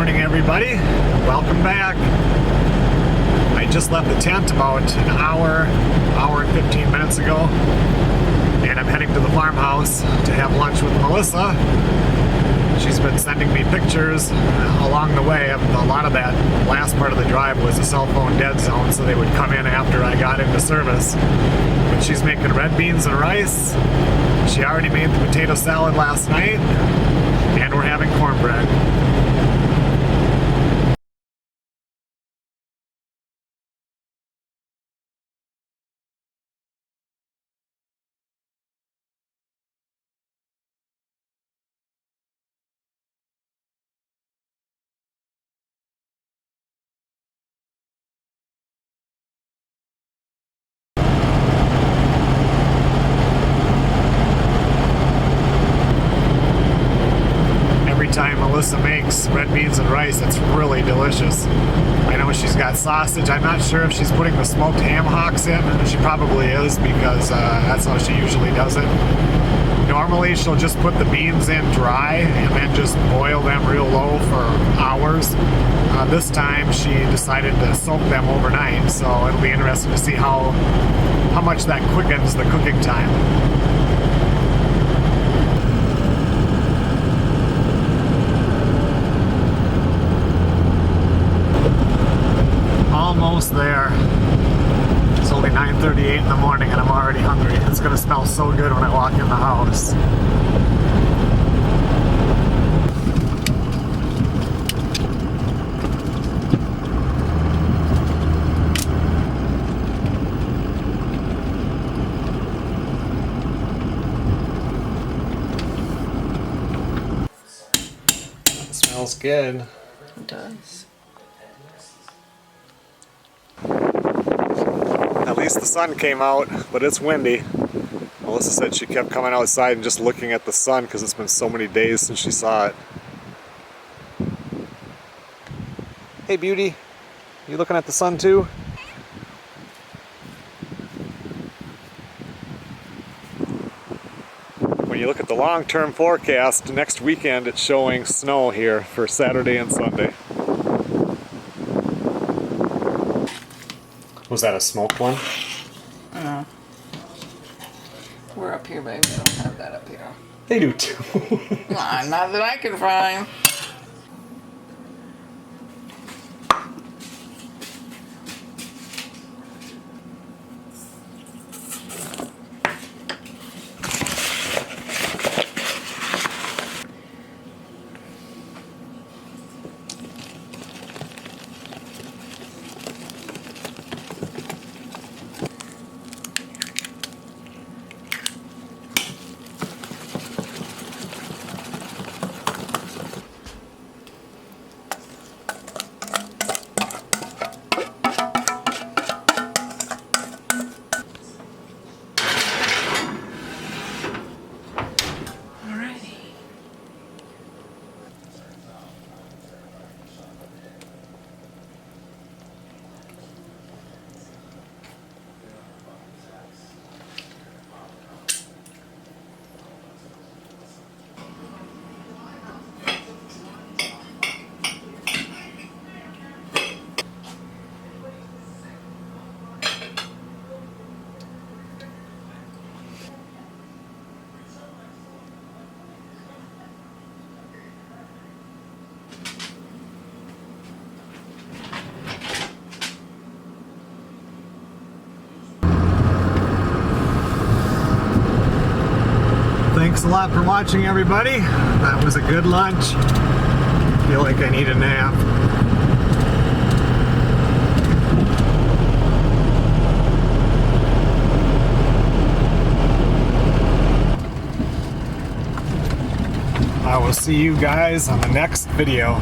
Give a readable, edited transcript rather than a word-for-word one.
morning, everybody. Welcome back. I just left the tent about an hour and 15 minutes ago, and I'm heading to the farmhouse to have lunch with Melissa. She's been sending me pictures along the way. A lot of that last part of the drive was a cell phone dead zone, so they would come in after I got into service. But she's making red beans and rice. She already made the potato salad last night, and we're having cornbread. Time Melissa makes red beans and rice, it's really delicious. I know she's got sausage. I'm not sure if she's putting the smoked ham hocks in, and she probably is because that's how she usually does it. Normally she'll just put the beans in dry and then just boil them real low for hours. This time she decided to soak them overnight, so it'll be interesting to see how much that quickens the cooking time. Almost there. It's only 9:38 in the morning and I'm already hungry. It's gonna smell so good when I walk in the house. It smells good. It does. At least the sun came out, but it's windy. Melissa said she kept coming outside and just looking at the sun because it's been so many days since she saw it. Hey beauty, you looking at the sun too? When you look at the long-term forecast, next weekend it's showing snow here for Saturday and Sunday. Was that a smoked one? No. We're up here, baby. We don't have that up here. They do too. Not that I can find. Thanks a lot for watching, everybody. That was a good lunch. I feel like I need a nap. I will see you guys on the next video.